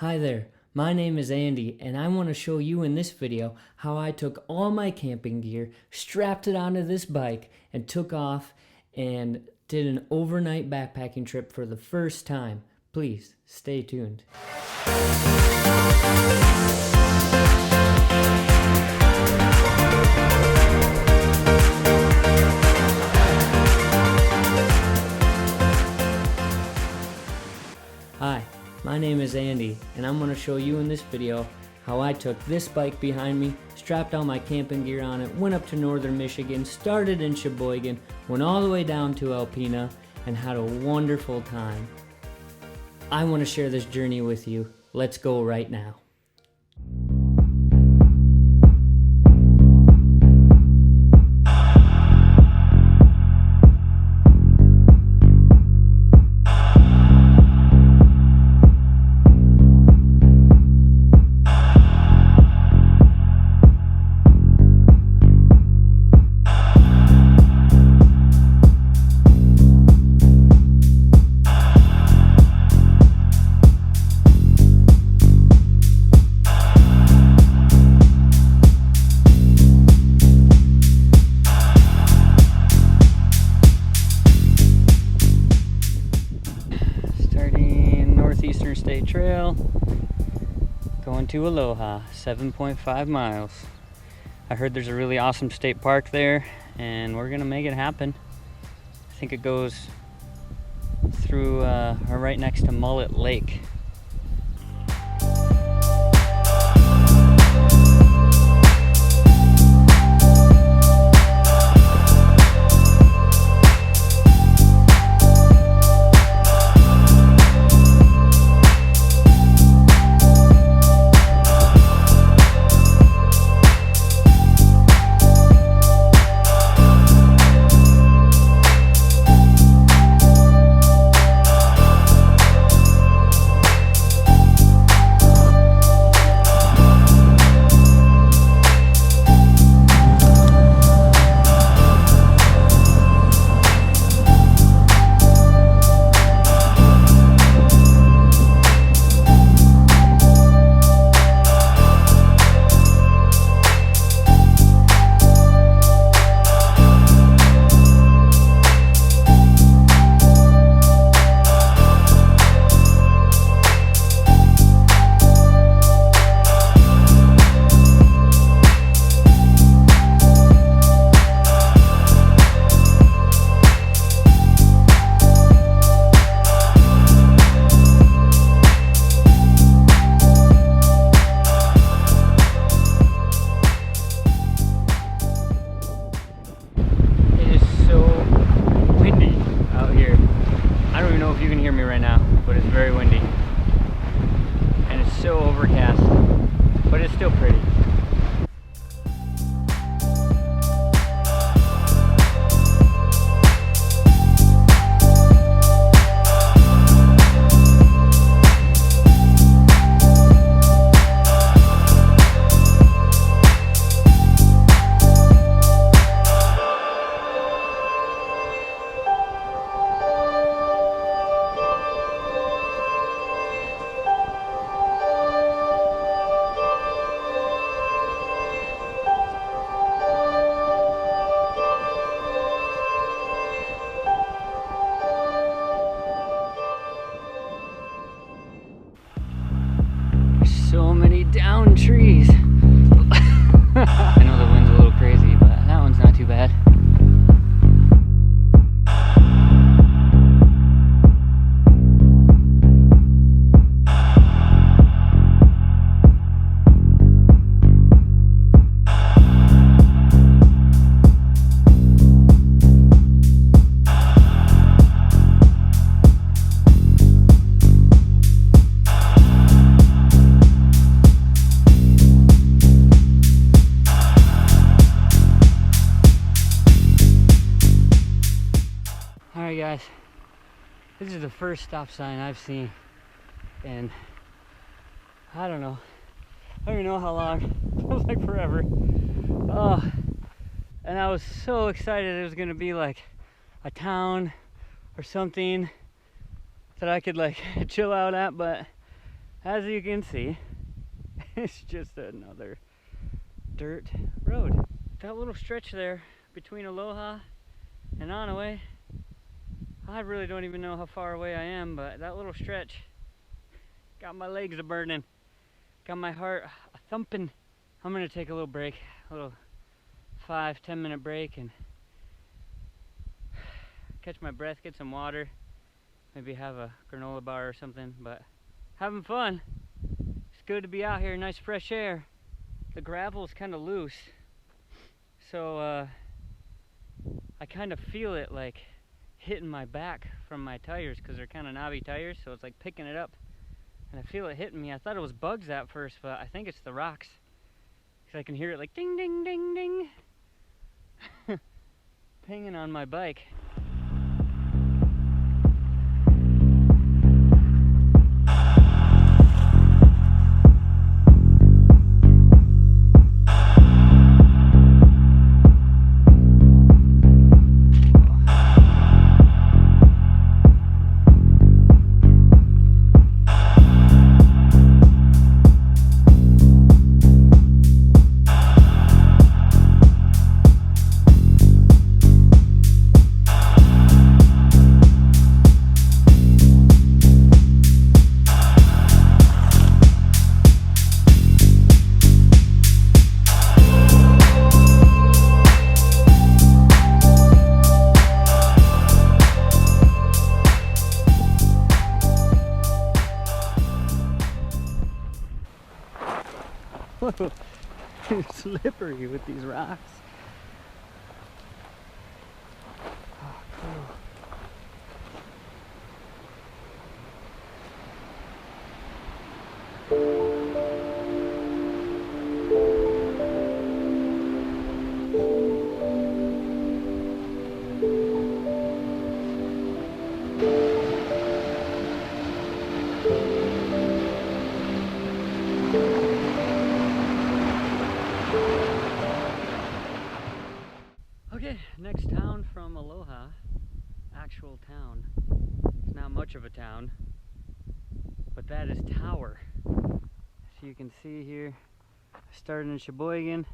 Hi there, my name is Andy, and I want to show you in this video how I took all my camping gear, strapped it onto this bike, and took off and did an overnight backpacking trip for the first time. Please, stay tuned. Hi, my name is Andy, and I'm going to show you in this video how I took this bike behind me, strapped all my camping gear on it, went up to northern Michigan, started in Sheboygan, went all the way down to Alpena, and had a wonderful time. I want to share this journey with you. Let's go right now. Northeastern State Trail, going to Aloha, 7.5 miles. I heard there's a really awesome state park there, and we're gonna make it happen. I think it goes through or right next to Mullet Lake. Very windy, and it's so overcast, but it's still pretty. So many down trees. I know the wind's a little crazy, but that one's not too bad. Alright guys, this is the first stop sign I've seen, and I don't even know how long. It feels like forever. Oh, and I was so excited it was gonna be like a town or something that I could like chill out at, but As you can see, it's just another dirt road. That little stretch there between Aloha and Onaway, I really don't even know how far away I am, but that little stretch got my legs a burning, got my heart a thumping. I'm gonna take a little break, a little 5-10 minute break, and catch my breath, get some water, maybe have a granola bar or something. But having fun. It's good to be out here, nice fresh air. The gravel's kind of loose, so I kind of feel it like hitting my back from my tires, because they're kind of knobby tires, so it's like picking it up, and I feel it hitting me. I thought it was bugs at first, but I think it's the rocks, because I can hear it like ding ding ding ding pinging on my bike. Slippery with these rocks. Oh, cool. Okay, next town from Aloha, actual town. It's not much of a town, but that is Tower. So you can see here, I started in Sheboygan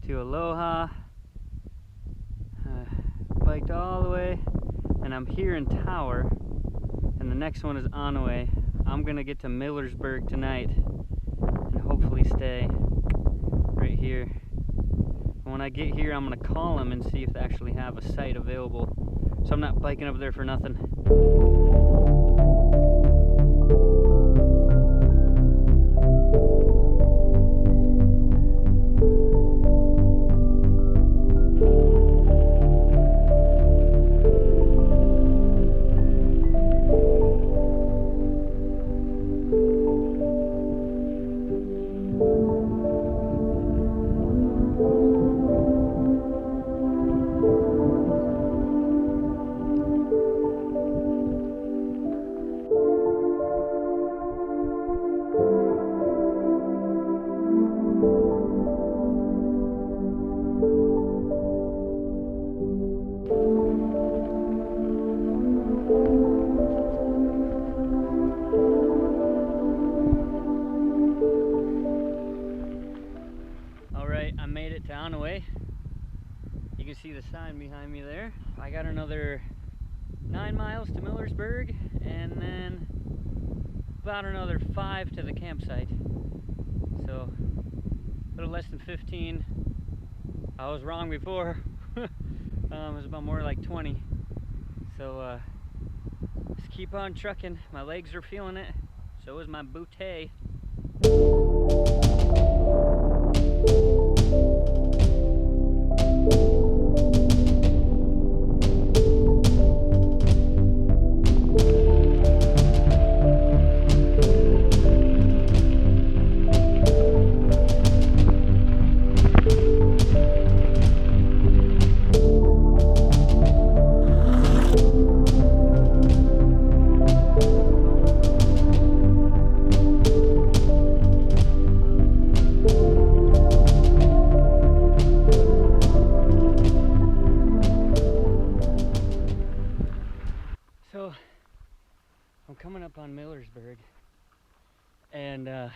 to Aloha, biked all the way, and I'm here in Tower, and the next one is Onaway. I'm gonna get to Millersburg tonight and hopefully stay right here. When I get here, I'm gonna call them and see if they actually have a site available, so I'm not biking up there for nothing. To Onaway. You can see the sign behind me there. I got another 9 miles to Millersburg, and then about another 5 to the campsite. So a little less than 15. I was wrong before. It was about more like 20. So just keep on trucking. My legs are feeling it. So is my bootay. and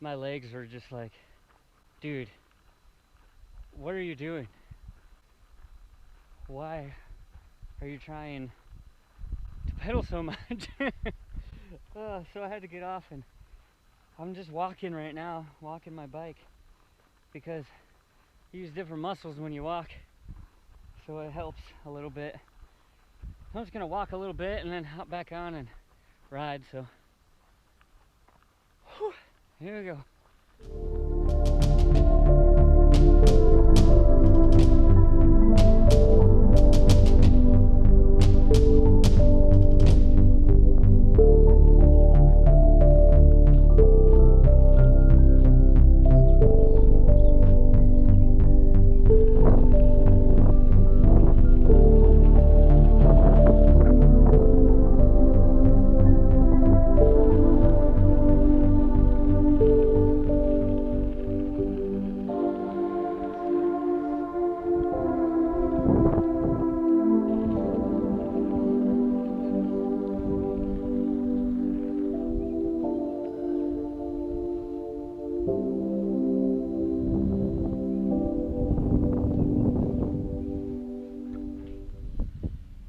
my legs were just like, dude, what are you doing? Why are you trying to pedal so much? So I had to get off, and I'm just walking right now, walking my bike, because you use different muscles when you walk, so it helps a little bit. I'm just gonna walk a little bit and then hop back on and ride, so whew, here we go.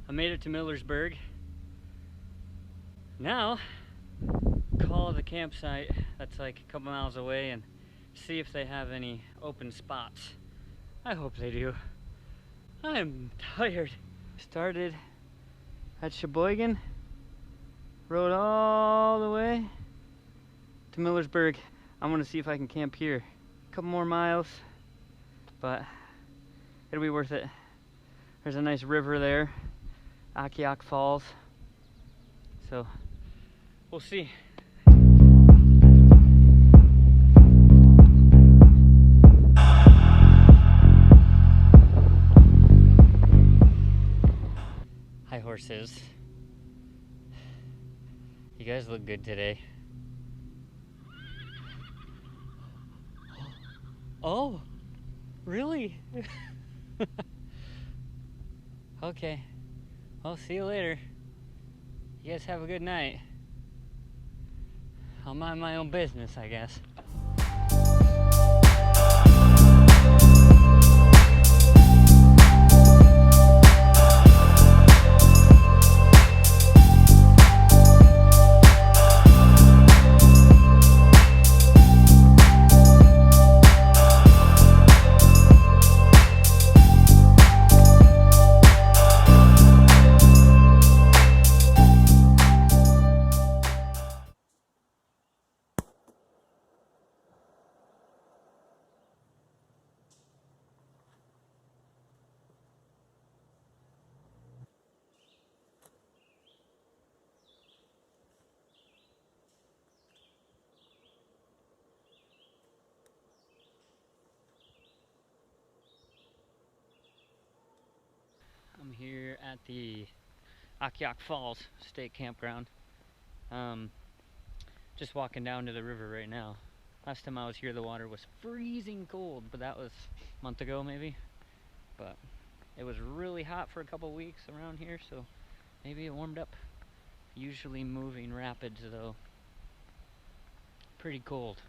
I made it to Millersburg. Now, call the campsite that's like a couple miles away and see if they have any open spots. I hope they do. I'm tired. Started at Sheboygan, rode all the way to Millersburg. I'm gonna see if I can camp here. A couple more miles, but it'll be worth it. There's a nice river there, Akiak Falls. So we'll see. Hi horses. You guys look good today. Oh, really? Okay. Well, see you later. You guys have a good night. I'll mind my own business, I guess. I'm here at the Akiak Falls State Campground. Just walking down to the river right now. Last time I was here the water was freezing cold, but that was a month ago maybe. But it was really hot for a couple weeks around here, so maybe it warmed up. Usually moving rapids though. Pretty cold.